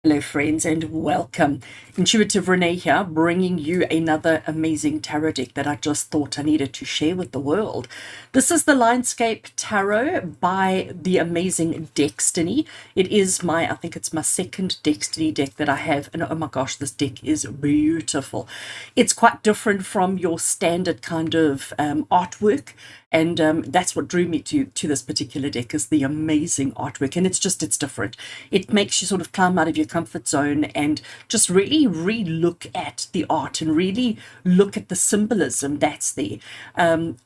Hello friends and welcome. Intuitive Rene here, bringing you another amazing tarot deck that I just thought I needed to share with the world. This is the LineScape Tarot by the amazing Deckstiny. It is I think it's my second Deckstiny deck that I have, and oh my gosh, this deck is beautiful. It's quite different from your standard kind of artwork. And that's what drew me to this particular deck, is the amazing artwork. And it's different. It makes you sort of climb out of your comfort zone and just really re-look at the art and really look at the symbolism that's there.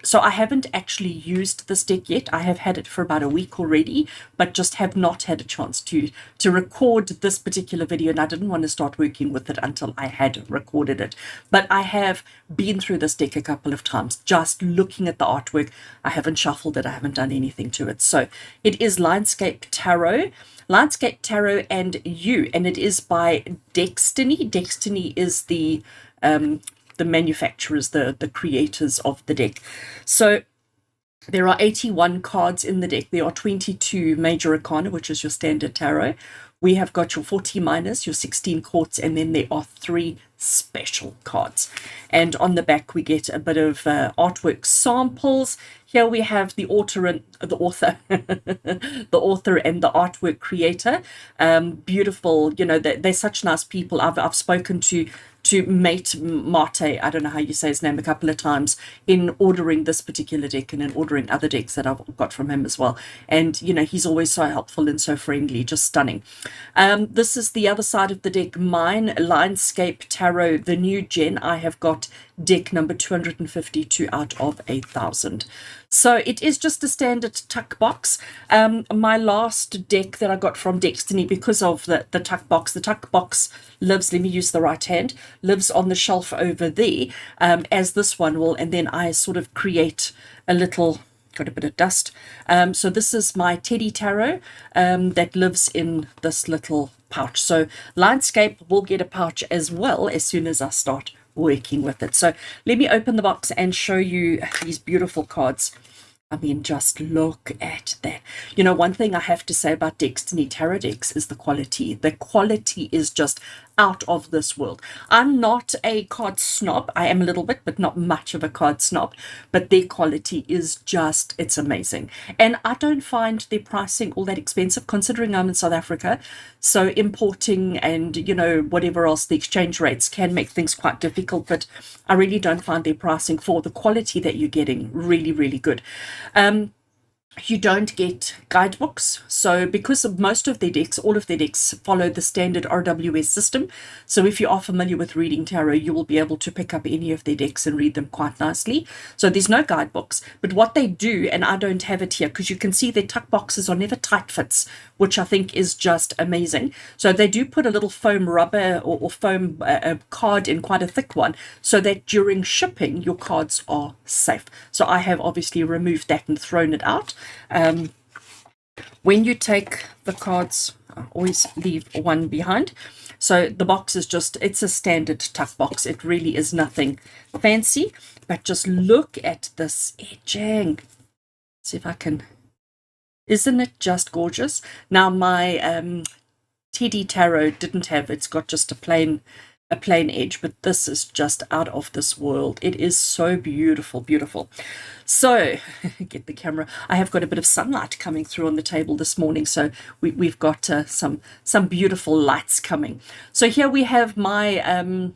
So I haven't actually used this deck yet. I have had it for about a week already, but just have not had a chance to record this particular video, and I didn't want to start working with it until I had recorded it. But I have been through this deck a couple of times, just looking at the artwork. I haven't shuffled it, I haven't done anything to it. So it is LineScape Tarot and You, and it is by Deckstiny. Deckstiny is the manufacturers, the creators of the deck. So there are 81 cards in the deck. There are 22 major arcana, which is your standard tarot. We have got your 40 minors, your 16 courts, and then there are 3 special cards. And on the back, we get a bit of artwork samples. Here we have the author and the author, the author and the artwork creator. Beautiful, you know, they're such nice people. I've spoken to Mate Mate, I don't know how you say his name, a couple of times in ordering this particular deck and in ordering other decks that I've got from him as well. And, you know, he's always so helpful and so friendly, just stunning. This is the other side of the deck, mine, LineScape Tarot, the new gen. I have got deck number 252 out of 1,000. So it is just a standard tuck box. My last deck that I got from Deckstiny, because of the tuck box lives, let me use the right hand, lives on the shelf over there, as this one will, and then I sort of create a little, got a bit of dust. So this is my Teddy Tarot that lives in this little pouch. So LineScape will get a pouch as well as soon as I start working with it. So let me open the box and show you these beautiful cards. I mean, just look at that. You know, one thing I have to say about Deckstiny tarot decks is the quality. The quality is just out of this world. I'm not a card snob. I am a little bit, but not much of a card snob. But their quality is just, it's amazing. And I don't find their pricing all that expensive, considering I'm in South Africa. So importing and, you know, whatever else, the exchange rates can make things quite difficult. But I really don't find their pricing, for the quality that you're getting, really, really good. You don't get guidebooks. So because of most of their decks, all of their decks follow the standard RWS system. So if you are familiar with reading tarot, you will be able to pick up any of their decks and read them quite nicely. So there's no guidebooks. But what they do, and I don't have it here, because you can see their tuck boxes are never tight fits, which I think is just amazing. So they do put a little foam rubber or foam card in, quite a thick one, so that during shipping your cards are safe. So I have obviously removed that and thrown it out. When you take the cards, I always leave one behind. So the box is just, it's a standard tuck box. It really is nothing fancy, but just look at this edging. See if I can, isn't it just gorgeous? Now my Teddy Tarot didn't have, it's got just a plain edge, but this is just out of this world. It is so beautiful, beautiful. So get the camera. I have got a bit of sunlight coming through on the table this morning, so we've got some beautiful lights coming. So here we have my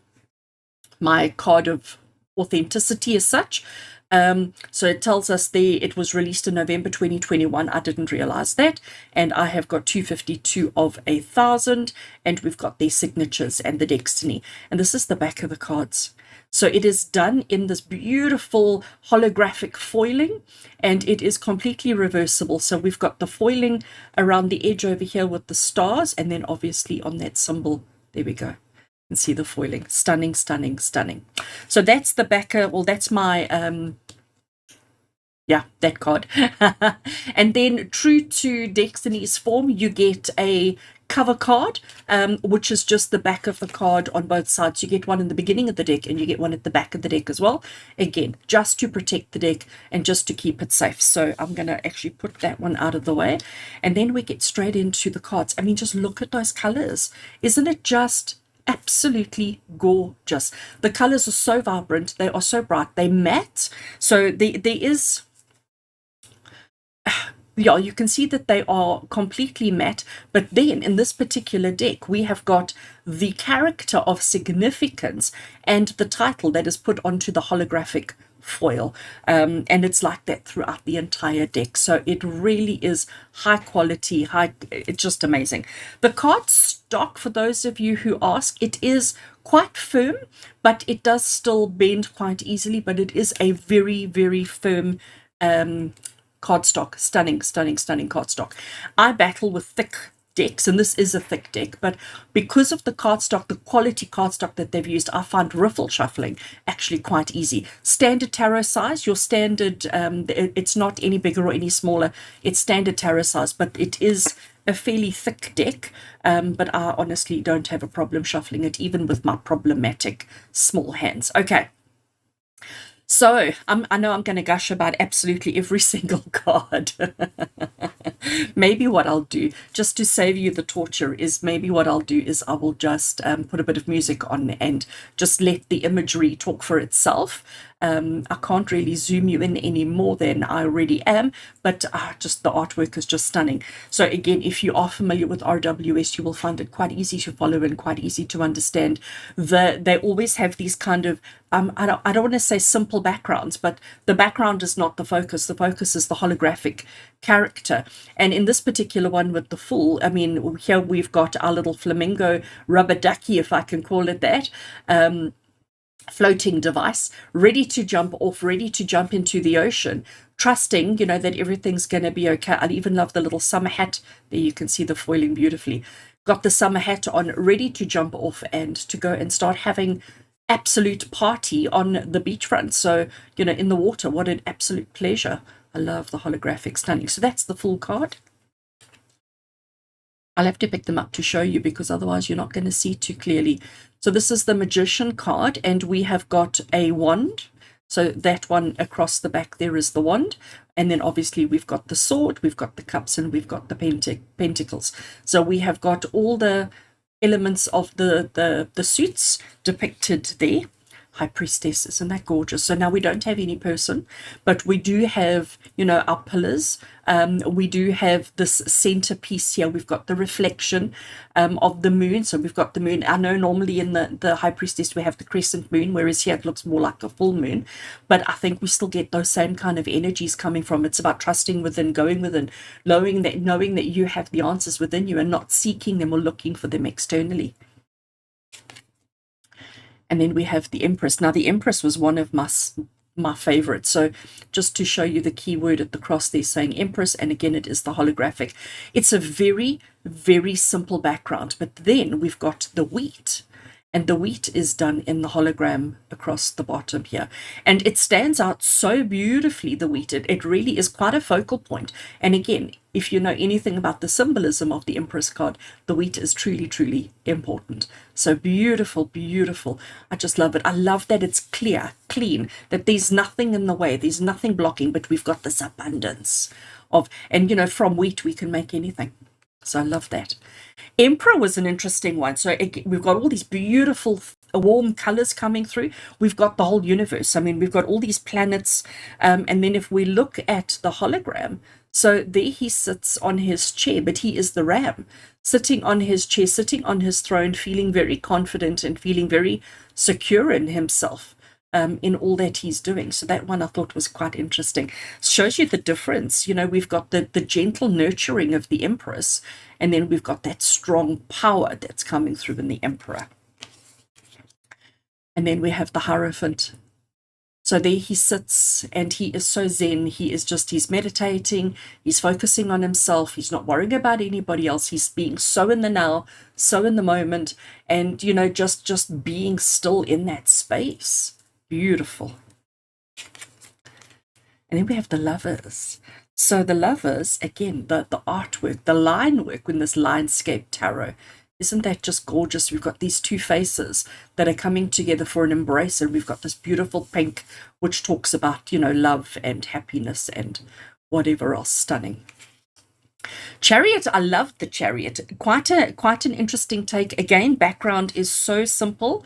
my card of authenticity as such. So it tells us there it was released in November 2021. I didn't realize that. And I have got 252 of 1,000, and we've got their signatures and the Deckstiny. And this is the back of the cards. So it is done in this beautiful holographic foiling, and it is completely reversible. So we've got the foiling around the edge over here with the stars, and then obviously on that symbol, there we go. And see the foiling. Stunning, stunning, stunning. So that's the backer. Well, that's my Yeah, that card. And then true to Deckstiny's form, you get a cover card, which is just the back of the card on both sides. You get one in the beginning of the deck and you get one at the back of the deck as well. Again, just to protect the deck and just to keep it safe. So I'm going to actually put that one out of the way. And then we get straight into the cards. I mean, just look at those colors. Isn't it just absolutely gorgeous? The colors are so vibrant. They are so bright. They matte. So there is... Yeah, you can see that they are completely matte, but then in this particular deck, we have got the character of significance and the title that is put onto the holographic foil. And it's like that throughout the entire deck. So it really is high quality, it's just amazing. The card stock, for those of you who ask, it is quite firm, but it does still bend quite easily, but it is a very, very firm cardstock. Stunning cardstock. I battle with thick decks, and this is a thick deck, but because of the cardstock, the quality cardstock that they've used, I find riffle shuffling actually quite easy. Standard tarot size, your standard, it's not any bigger or any smaller, it's standard tarot size, but it is a fairly thick deck, but I honestly don't have a problem shuffling it, even with my problematic small hands. Okay. So I know I'm going to gush about absolutely every single card. Maybe what I'll do, just to save you the torture, is maybe what I'll do is I will just put a bit of music on and just let the imagery talk for itself. I can't really zoom you in any more than I already am, but just the artwork is just stunning. So again, if you are familiar with RWS, you will find it quite easy to follow and quite easy to understand. They always have these kind of, I don't want to say simple backgrounds, but the background is not the focus. The focus is the holographic character. And in this particular one with the Fool, I mean, here we've got our little flamingo rubber ducky, if I can call it that, floating device, ready to jump off, ready to jump into the ocean, trusting, you know, that everything's going to be okay. I even love the little summer hat. There you can see the foiling beautifully. Got the summer hat on, ready to jump off and to go and start having absolute party on the beachfront. So, you know, in the water, what an absolute pleasure. I love the holographic, stunning. So that's the Fool card. I'll have to pick them up to show you because otherwise you're not going to see too clearly. So this is the Magician card, and we have got a wand. So that one across the back there is the wand. And then obviously we've got the sword, we've got the cups, and we've got the pentacles. So we have got all the elements of the suits depicted there. High Priestess, isn't that gorgeous? So now we don't have any person, but we do have, you know, our pillars. We do have this centerpiece here. We've got the reflection of the moon. So we've got the moon. I know normally in the High Priestess we have the crescent moon, whereas here it looks more like a full moon. But I think we still get those same kind of energies coming from. It's about trusting within, going within, knowing that you have the answers within you and not seeking them or looking for them externally. And then we have the Empress. Now, the Empress was one of my favorites. So just to show you the keyword at the cross there saying Empress, and again, it is the holographic. It's a very, very simple background, but then we've got the wheat. And the wheat is done in the hologram across the bottom here. And it stands out so beautifully, the wheat. It really is quite a focal point. And again, if you know anything about the symbolism of the Empress card, the wheat is truly, truly important. So beautiful, beautiful. I just love it. I love that it's clear, clean, that there's nothing in the way, there's nothing blocking, but we've got this abundance of, and you know, from wheat we can make anything. So I love that. Emperor was an interesting one. So we've got all these beautiful warm colors coming through. We've got the whole universe. I mean, we've got all these planets. And then if we look at the hologram, so there he sits on his chair, but he is the ram, sitting on his chair, sitting on his throne, feeling very confident and feeling very secure in himself. In all that he's doing. So that one I thought was quite interesting. Shows you the difference. You know, we've got the gentle nurturing of the Empress, and then we've got that strong power that's coming through in the Emperor. And then we have the Hierophant. So there he sits, and he is so zen. He's meditating, he's focusing on himself, he's not worrying about anybody else, he's being so in the now, so in the moment, and you know, just being still in that space. Beautiful. And then we have the Lovers. So the Lovers, again, the artwork, the line work in this LineScape tarot, isn't that just gorgeous? We've got these two faces that are coming together for an embrace, and we've got this beautiful pink, which talks about, you know, love and happiness and whatever else. Stunning. Chariot, I loved the Chariot. Quite an interesting take. Again, background is so simple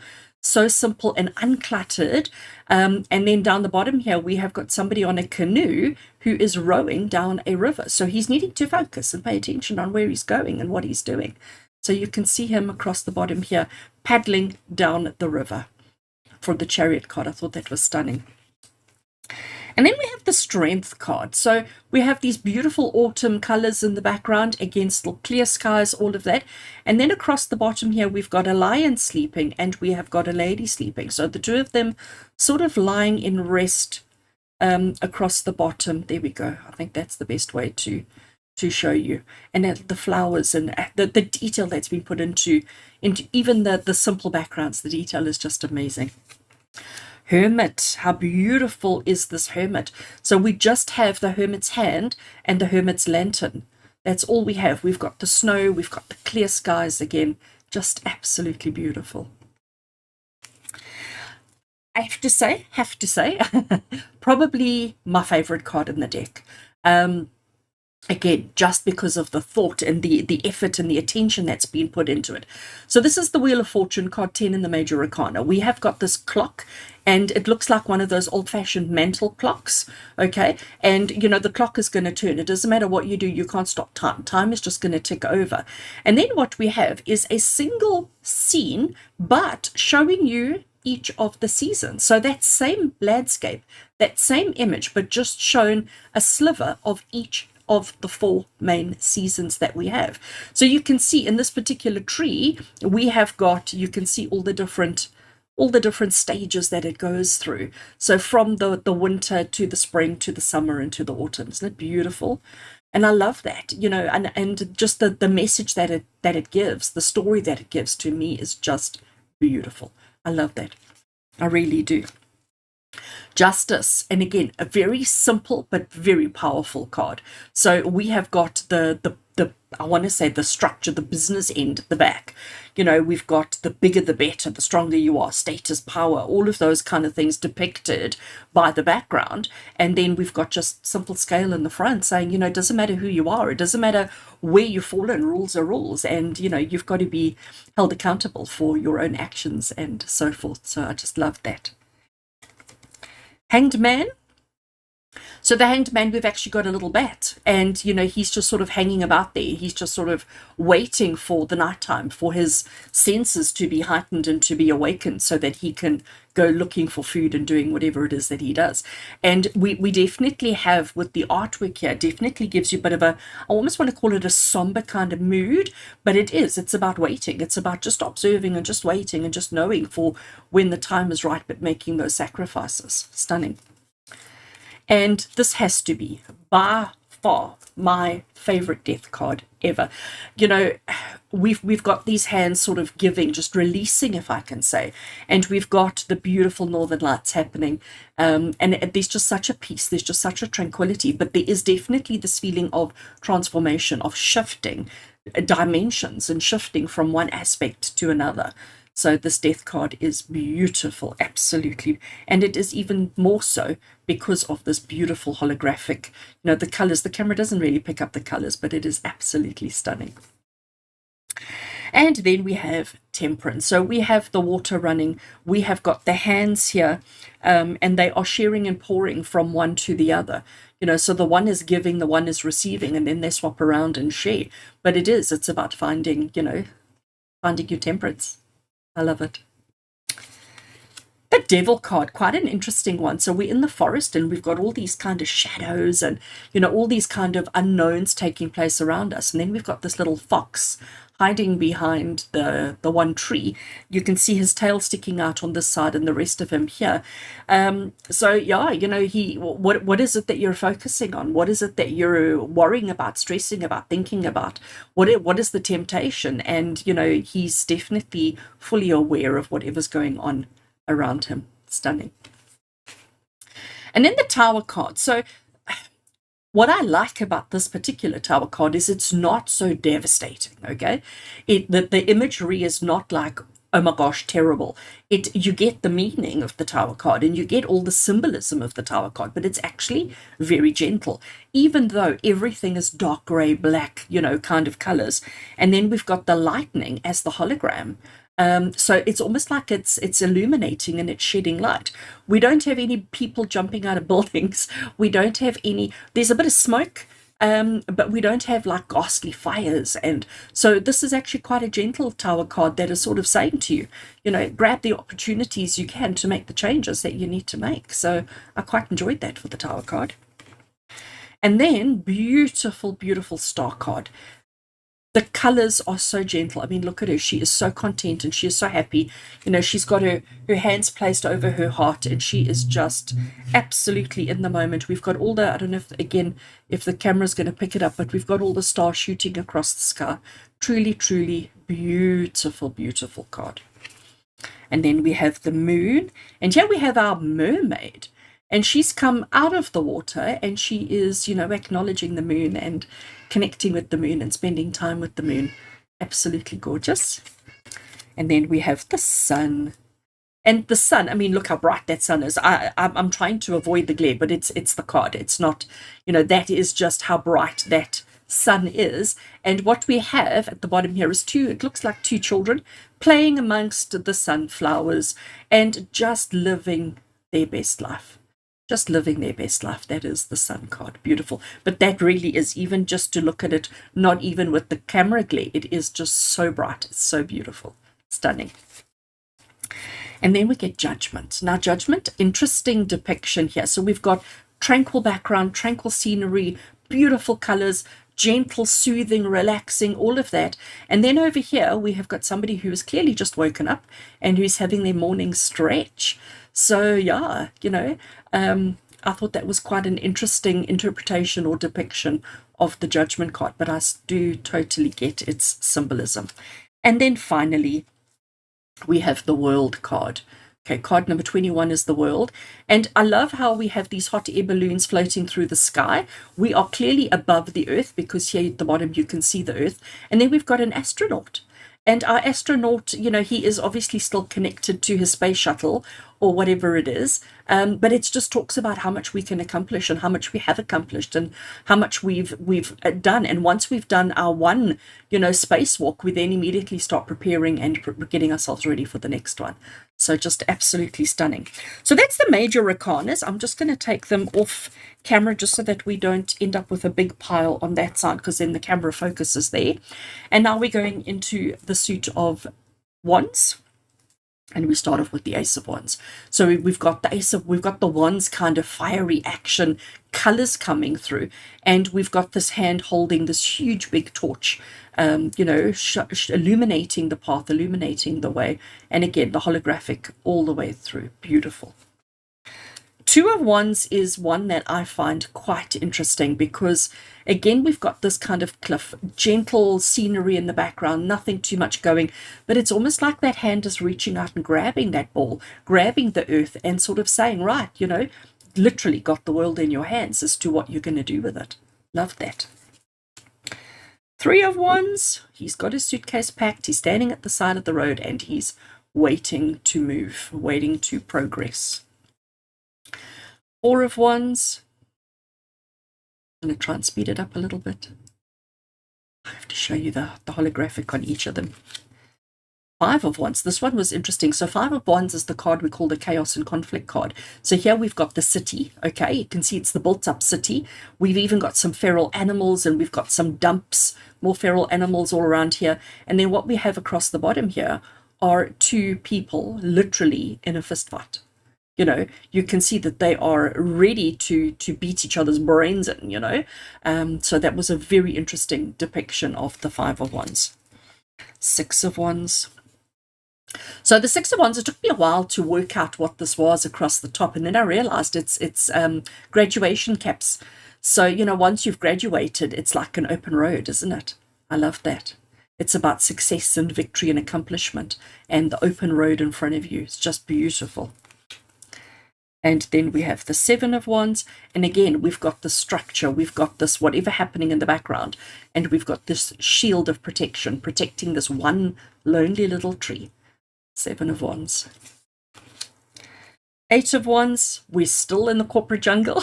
and uncluttered. And then down the bottom here, we have got somebody on a canoe who is rowing down a river. So he's needing to focus and pay attention on where he's going and what he's doing. So you can see him across the bottom here, paddling down the river for the Chariot card. I thought that was stunning. And then we have the Strength card. So we have these beautiful autumn colors in the background against the clear skies, all of that. And then across the bottom here, we've got a lion sleeping and we have got a lady sleeping. So the two of them sort of lying in rest across the bottom. There we go. I think that's the best way to show you. And the flowers and the detail that's been put into even the simple backgrounds. The detail is just amazing. Hermit, how beautiful is this Hermit? So we just have the Hermit's hand and the Hermit's lantern. That's all we have. We've got the snow, we've got the clear skies again. Just absolutely beautiful. I have to say, probably my favorite card in the deck. Again, just because of the thought and the effort and the attention that's been put into it. So this is the Wheel of Fortune, card 10 in the Major Arcana. We have got this clock, and it looks like one of those old-fashioned mantle clocks, okay? And, you know, the clock is going to turn. It doesn't matter what you do, you can't stop time. Time is just going to tick over. And then what we have is a single scene, but showing you each of the seasons. So that same landscape, that same image, but just shown a sliver of each of the 4 main seasons that we have. So you can see in this particular tree, we have got, you can see all the different stages that it goes through. So from the winter to the spring to the summer and to the autumn. Isn't it beautiful? And I love that, you know, and just the message that it gives, the story that it gives to me is just beautiful. I love that. I really do. Justice, and again, a very simple but very powerful card. So we have got the I want to say the structure, the business end at the back. You know, we've got the bigger the better, the stronger you are, status, power, all of those kind of things depicted by the background. And then we've got just simple scale in the front saying, you know, it doesn't matter who you are, it doesn't matter where you fall in, rules are rules. And, you know, you've got to be held accountable for your own actions and so forth. So I just love that. Hanged Man. So the Hanged Man, we've actually got a little bat, and you know, he's just sort of hanging about there. He's just sort of waiting for the nighttime, for his senses to be heightened and to be awakened so that he can go looking for food and doing whatever it is that he does. And we definitely have, with the artwork here, definitely gives you a bit of a, I almost want to call it a somber kind of mood, but it's about waiting. It's about just observing and just waiting and just knowing for when the time is right, but making those sacrifices. Stunning. And this has to be by far my favorite death card ever. You know, we've got these hands sort of giving, just releasing, if I can say, and we've got the beautiful northern lights happening, and there's just such a peace, there's just such a tranquility, but there is definitely this feeling of transformation, of shifting dimensions and shifting from one aspect to another. So this death card is beautiful, absolutely. And it is even more so because of this beautiful holographic, you know, the colors. The camera doesn't really pick up the colors, but it is absolutely stunning. And then we have Temperance. So we have the water running. We have got the hands here, and they are sharing and pouring from one to the other. You know, so the one is giving, the one is receiving, and then they swap around and share. But it's about finding, you know, finding your temperance. I love it. The Devil card, quite an interesting one. So we're in the forest and we've got all these kind of shadows and, you know, all these kind of unknowns taking place around us. And then we've got this little fox hiding behind the one tree. You can see his tail sticking out on this side and the rest of him here. So yeah, you know, what is it that you're focusing on? What is it that you're worrying about, stressing about, thinking about? What is the temptation? And, you know, he's definitely fully aware of whatever's going on around him. Stunning. And then the Tower card. So what I like about this particular Tower card is it's not so devastating, okay? The imagery is not like, oh my gosh, terrible. You get the meaning of the Tower card and you get all the symbolism of the Tower card, but it's actually very gentle, even though everything is dark gray, black, kind of colors. And then we've got the lightning as the hologram. So it's almost like it's illuminating and it's shedding light. We don't have any people jumping out of buildings. We don't have any, there's a bit of smoke, but we don't have like ghastly fires. And so this is actually quite a gentle Tower card that is sort of saying to you, grab the opportunities you can to make the changes that you need to make. So I quite enjoyed that for the Tower card. And then beautiful, beautiful Star card. The colors are so gentle. I mean, look at her. She is so content and she is so happy. She's got her hands placed over her heart and she is just absolutely in the moment. We've got all the, I don't know if the camera's going to pick it up, but we've got all the stars shooting across the sky. Truly, truly beautiful, beautiful card. And then we have the moon. And here we have our mermaid. And she's come out of the water and she is, acknowledging the moon and connecting with the moon and spending time with the moon. Absolutely gorgeous. And then we have the sun. And the sun, I mean, look how bright that sun is. I'm trying to avoid the glare, but it's the card. It's not, that is just how bright that sun is. And what we have at the bottom here is it looks like two children playing amongst the sunflowers and just living their best life. Just living their best life. That is the sun card. Beautiful. But that really is, even just to look at it, not even with the camera glare, it is just so bright. It's so beautiful. Stunning. And then we get Judgment. Now, Judgment, interesting depiction here. So we've got tranquil background, tranquil scenery, beautiful colors, gentle, soothing, relaxing, all of that. And then over here, we have got somebody who is clearly just woken up and who's having their morning stretch. So yeah, I thought that was quite an interesting interpretation or depiction of the Judgment card, but I do totally get its symbolism. And then finally, we have the World card. Okay, card number 21 is the World. And I love how we have these hot air balloons floating through the sky. We are clearly above the Earth because here at the bottom you can see the Earth. And then we've got an astronaut. And our astronaut, he is obviously still connected to his space shuttle or whatever it is. But it just talks about how much we can accomplish and how much we have accomplished and how much we've done. And once we've done our one, spacewalk, we then immediately start preparing and getting ourselves ready for the next one. So just absolutely stunning. So that's the major arcanas. I'm just going to take them off camera just so that we don't end up with a big pile on that side, because then the camera focuses there. And now we're going into the suit of wands. And we start off with the Ace of Wands. So we've got the wands kind of fiery action colors coming through, and we've got this hand holding this huge big torch, illuminating the path, illuminating the way. And again, the holographic all the way through. Beautiful. Two of Wands is one that I find quite interesting because, again, we've got this kind of cliff, gentle scenery in the background, nothing too much going, but it's almost like that hand is reaching out and grabbing that ball, grabbing the earth and sort of saying, right, literally got the world in your hands as to what you're going to do with it. Love that. Three of Wands, he's got his suitcase packed, he's standing at the side of the road and he's waiting to move, waiting to progress. Four of Wands. I'm going to try and speed it up a little bit. I have to show you the holographic on each of them. Five of Wands. This one was interesting. So Five of Wands is the card we call the Chaos and Conflict card. So here we've got the city. Okay, you can see it's the built-up city. We've even got some feral animals and we've got some dumps, more feral animals all around here. And then what we have across the bottom here are two people literally in a fist fight. You can see that they are ready to beat each other's brains in, so that was a very interesting depiction of the Five of Wands. Six of Wands. So the Six of Wands, it took me a while to work out what this was across the top, and then I realized it's graduation caps. So, once you've graduated, it's like an open road, isn't it? I love that. It's about success and victory and accomplishment and the open road in front of you. It's just beautiful. And then we have the Seven of Wands. And again, we've got the structure. We've got this whatever happening in the background. And we've got this shield of protection, protecting this one lonely little tree. Seven of Wands. Eight of Wands. We're still in the corporate jungle.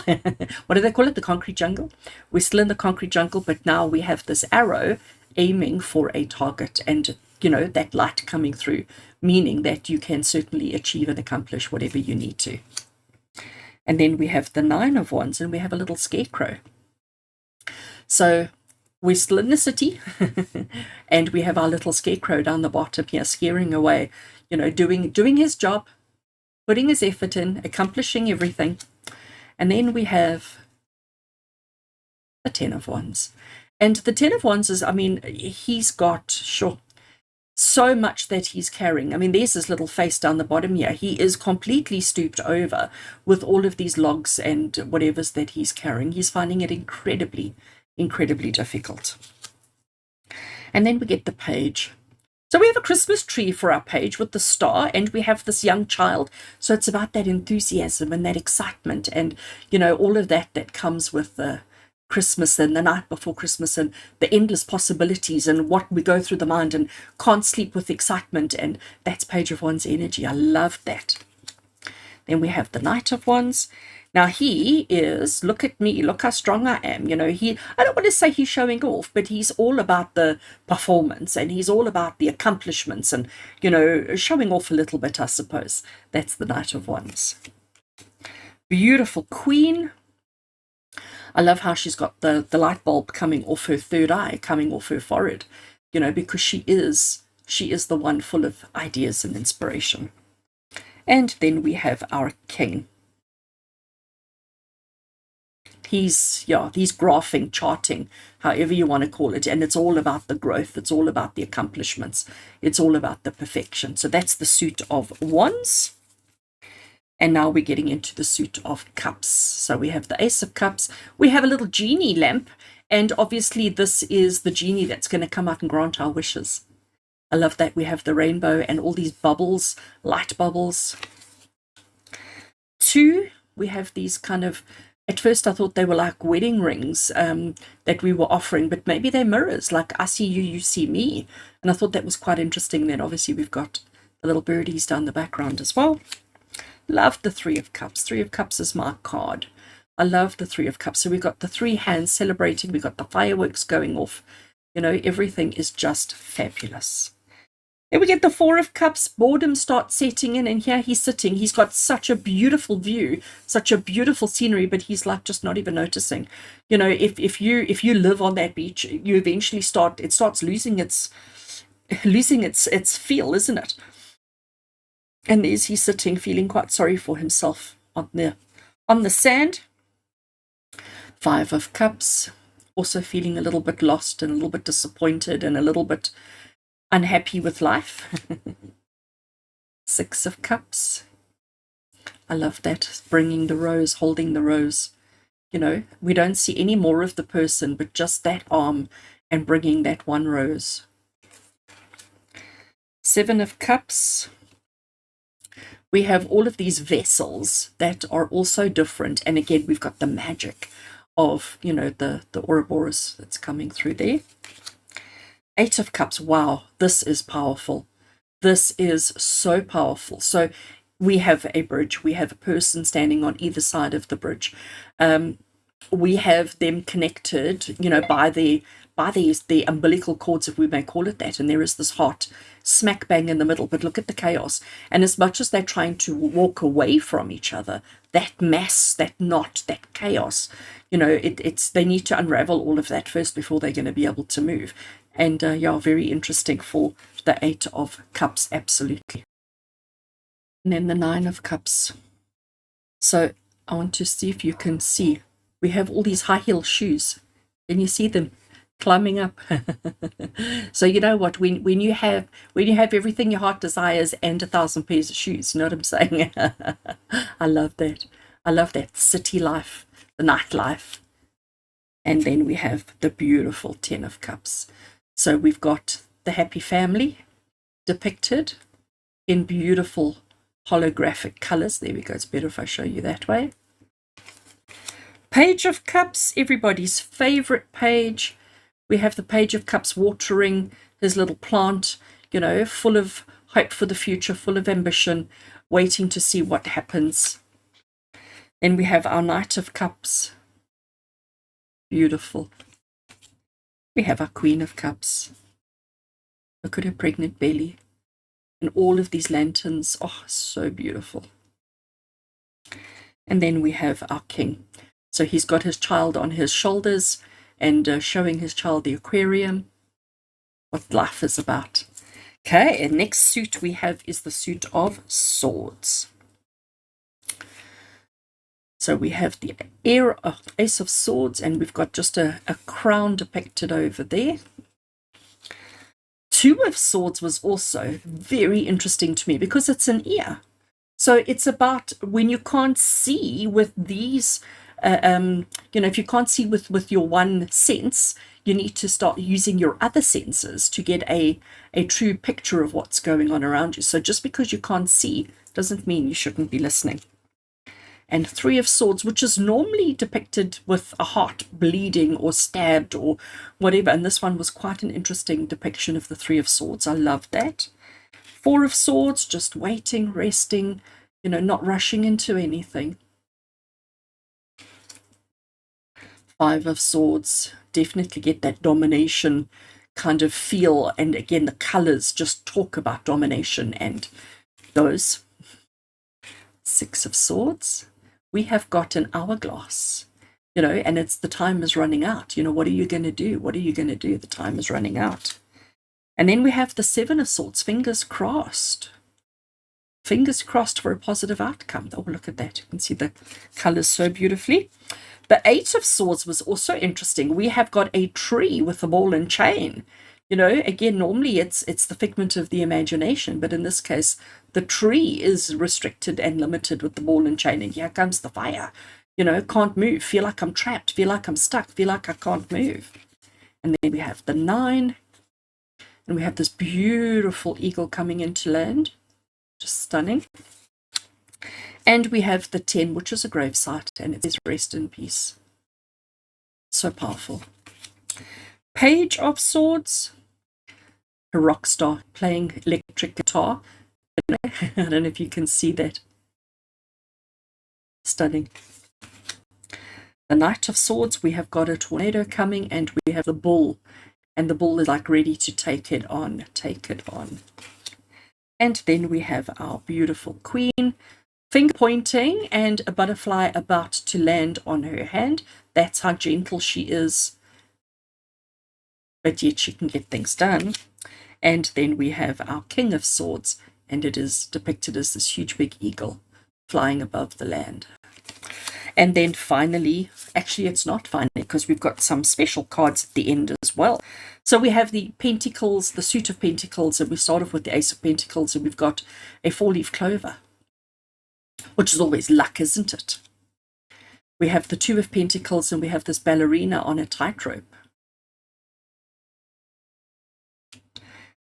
What do they call it? The concrete jungle. We're still in the concrete jungle, but now we have this arrow aiming for a target. And, you know, that light coming through, meaning that you can certainly achieve and accomplish whatever you need to. And then we have the Nine of Wands, and we have a little scarecrow. So we're still in the city, and we have our little scarecrow down the bottom here, scaring away, you know, doing his job, putting his effort in, accomplishing everything. And then we have the Ten of Wands. And the Ten of Wands is, I mean, he's got, so much that he's carrying. I mean, there's his little face down the bottom here. He is completely stooped over with all of these logs and whatever's that he's carrying. He's finding it incredibly, incredibly difficult. And then we get the Page. So we have a Christmas tree for our Page with the star, and we have this young child. So it's about that enthusiasm and that excitement and, you know, all of that comes with the Christmas and the night before Christmas and the endless possibilities and what we go through the mind and can't sleep with excitement. And that's Page of Wands energy. I love that. Then we have the Knight of Wands. Now he is, look at me, look how strong I am. You know, I don't want to say he's showing off, but he's all about the performance and he's all about the accomplishments and, you know, showing off a little bit, I suppose. That's the Knight of Wands. Beautiful Queen. I love how she's got the light bulb coming off her third eye, coming off her forehead, you know, because she is the one full of ideas and inspiration. And then we have our King. He's graphing, charting, however you want to call it. And it's all about the growth. It's all about the accomplishments. It's all about the perfection. So that's the suit of Wands. And now we're getting into the suit of Cups. So we have the Ace of Cups. We have a little genie lamp. And obviously this is the genie that's going to come out and grant our wishes. I love that we have the rainbow and all these bubbles, light bubbles. 2, we have these kind of, at first I thought they were like wedding rings that we were offering, but maybe they're mirrors, like I see you, you see me. And I thought that was quite interesting. Then obviously we've got the little birdies down the background as well. Love the Three of Cups. Three of Cups is my card. I love the Three of Cups. So we've got the 3 hands celebrating. We've got the fireworks going off. You know, everything is just fabulous. Then we get the 4 of Cups. Boredom starts setting in, and here he's sitting. He's got such a beautiful view, such a beautiful scenery, but he's like just not even noticing. You know, if you live on that beach, you eventually starts losing its feel, isn't it? And there's he's sitting, feeling quite sorry for himself on the sand. 5 of Cups, also feeling a little bit lost and a little bit disappointed and a little bit unhappy with life. 6 of Cups. I love that, bringing the rose, holding the rose. You know, we don't see any more of the person, but just that arm and bringing that one rose. 7 of Cups. We have all of these vessels that are also different. And again, we've got the magic of, you know, the Ouroboros that's coming through there. 8 of Cups. Wow, this is powerful. This is so powerful. So we have a bridge. We have a person standing on either side of the bridge. We have them connected, you know, by the umbilical cords, if we may call it that. And there is this heart smack bang in the middle. But look at the chaos. And as much as they're trying to walk away from each other, that mass, that knot, that chaos, you know, they need to unravel all of that first before they're going to be able to move. And yeah, very interesting for the 8 of Cups, absolutely. And then the 9 of Cups. So I want to see if you can see. We have all these high heel shoes. Can you see them climbing up? So you know what? When you have everything your heart desires and 1,000 pairs of shoes, you know what I'm saying? I love that. I love that city life, the nightlife. And then we have the beautiful 10 of Cups. So we've got the happy family depicted in beautiful holographic colors. There we go. It's better if I show you that way. Page of Cups, everybody's favorite page. We have the Page of Cups watering his little plant, you know, full of hope for the future, full of ambition, waiting to see what happens. Then we have our Knight of Cups. Beautiful. We have our Queen of Cups. Look at her pregnant belly. And all of these lanterns, oh, so beautiful. And then we have our King. So he's got his child on his shoulders and showing his child the aquarium, what life is about. Okay, and next suit we have is the suit of Swords. So we have the Ace of Swords, and we've got just a crown depicted over there. Two of Swords was also very interesting to me because it's an ear. So it's about when you can't see with these, you know, if you can't see with your one sense, you need to start using your other senses to get a true picture of what's going on around you. So just because you can't see doesn't mean you shouldn't be listening. And Three of Swords, which is normally depicted with a heart bleeding or stabbed or whatever. And this one was quite an interesting depiction of the Three of Swords. I loved that. Four of Swords, just waiting, resting, you know, not rushing into anything. Five of Swords, definitely get that domination kind of feel. And again, the colors just talk about domination and those. Six of Swords. We have got an hourglass, you know, and it's the time is running out. You know, what are you going to do? What are you going to do? The time is running out. And then we have the Seven of Swords, fingers crossed. Fingers crossed for a positive outcome. Oh, look at that. You can see the colors so beautifully. The Eight of Swords was also interesting. We have got a tree with a ball and chain. You know, again, normally it's the figment of the imagination, but in this case, the tree is restricted and limited with the ball and chain. And here comes the fire. You know, can't move. Feel like I'm trapped. Feel like I'm stuck. Feel like I can't move. And then we have the 9. And we have this beautiful eagle coming into land. Just stunning. And we have the 10, which is a gravesite. And it says rest in peace. So powerful. Page of Swords. A rock star playing electric guitar. I don't know if you can see that. Stunning. The Knight of Swords, we have got a tornado coming, and we have the bull. And the bull is like ready to take it on. Take it on. And then we have our beautiful queen, finger pointing and a butterfly about to land on her hand. That's how gentle she is. But yet she can get things done. And then we have our King of Swords, and it is depicted as this huge big eagle flying above the land. And then finally, actually it's not finally, because we've got some special cards at the end as well. So we have the Pentacles, the suit of Pentacles, and we start off with the Ace of Pentacles, and we've got a 4-leaf clover, which is always luck, isn't it? We have the Two of Pentacles, and we have this ballerina on a tightrope.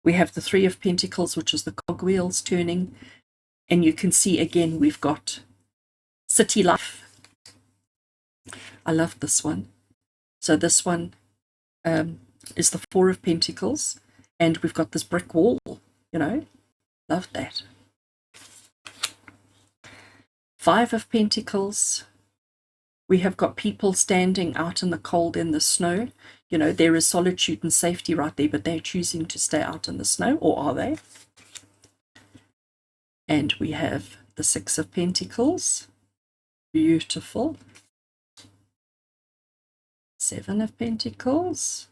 We have the Three of Pentacles, which is the cogwheels turning. And you can see again, we've got city life. I love this one. So this one is the Four of Pentacles. And we've got this brick wall, you know. Love that. Five of Pentacles. We have got people standing out in the cold, in the snow. You know, there is solitude and safety right there, but they're choosing to stay out in the snow, or are they? And we have the Six of Pentacles. Beautiful. Seven of Pentacles.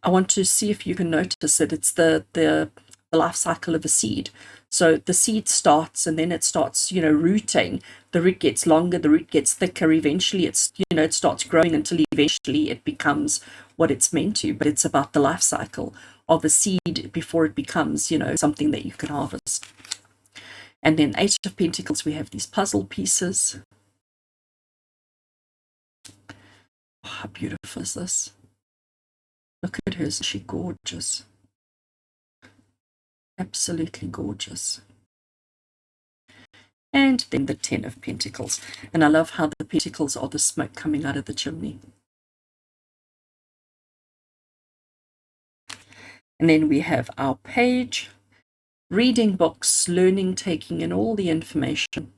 I want to see if you can notice that it's the life cycle of a seed. So the seed starts, and then it starts, you know, rooting. The root gets longer, the root gets thicker. Eventually it's, you know, it starts growing until eventually it becomes what it's meant to. But it's about the life cycle of a seed before it becomes, you know, something that you can harvest. And then Eight of Pentacles, we have these puzzle pieces. Oh, how beautiful is this? Look at her, isn't she gorgeous? Absolutely gorgeous. And then the 10 of Pentacles. And I love how the pentacles are the smoke coming out of the chimney. And then we have our page, reading books, learning, taking in all the information.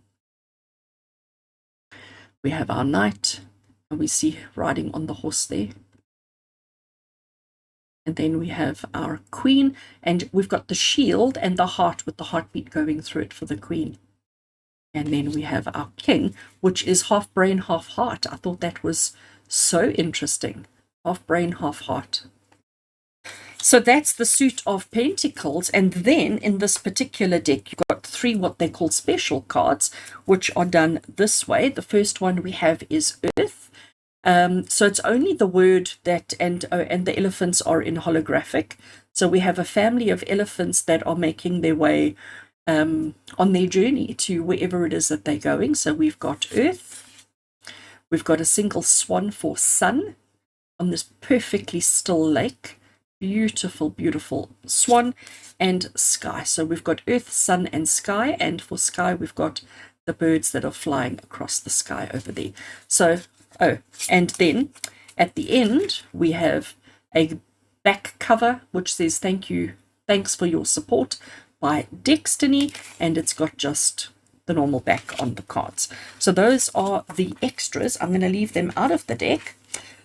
We have our knight, and we see riding on the horse there. And then we have our queen, and we've got the shield and the heart with the heartbeat going through it for the queen. And then we have our king, which is half brain, half heart. I thought that was so interesting. Half brain, half heart. So that's the suit of Pentacles. And then in this particular deck, you've got 3 what they call special cards, which are done this way. The first one we have is Earth. So it's only the word that, and the elephants are in holographic. So we have a family of elephants that are making their way on their journey to wherever it is that they're going. So we've got Earth. We've got a single swan for sun on this perfectly still lake. Beautiful, beautiful swan, and sky. So we've got Earth, sun, and sky. And for sky, we've got the birds that are flying across the sky over there. So, and then at the end, we have a back cover which says thanks for your support by Deckstiny, and it's got just the normal back on the cards. So those are the extras. I'm going to leave them out of the deck.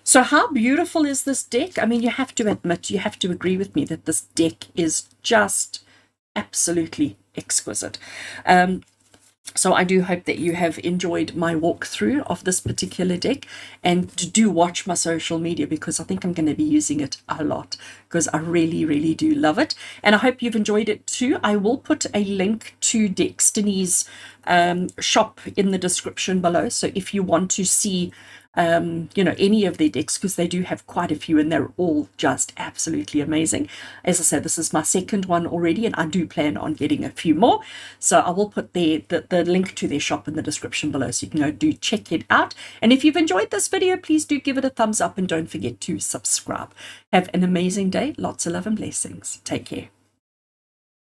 So how beautiful is this deck? I mean, you have to admit, you have to agree with me that this deck is just absolutely exquisite. So I do hope that you have enjoyed my walkthrough of this particular deck, and do watch my social media, because I think I'm going to be using it a lot, because I really, really do love it. And I hope you've enjoyed it too. I will put a link to Deckstiny's shop in the description below. So if you want to see any of their decks, because they do have quite a few and they're all just absolutely amazing. As I said, this is my second one already, and I do plan on getting a few more. So I will put the link to their shop in the description below, so you can go do check it out. And if you've enjoyed this video, please do give it a thumbs up, and don't forget to subscribe. Have an amazing day. Lots of love and blessings. Take care.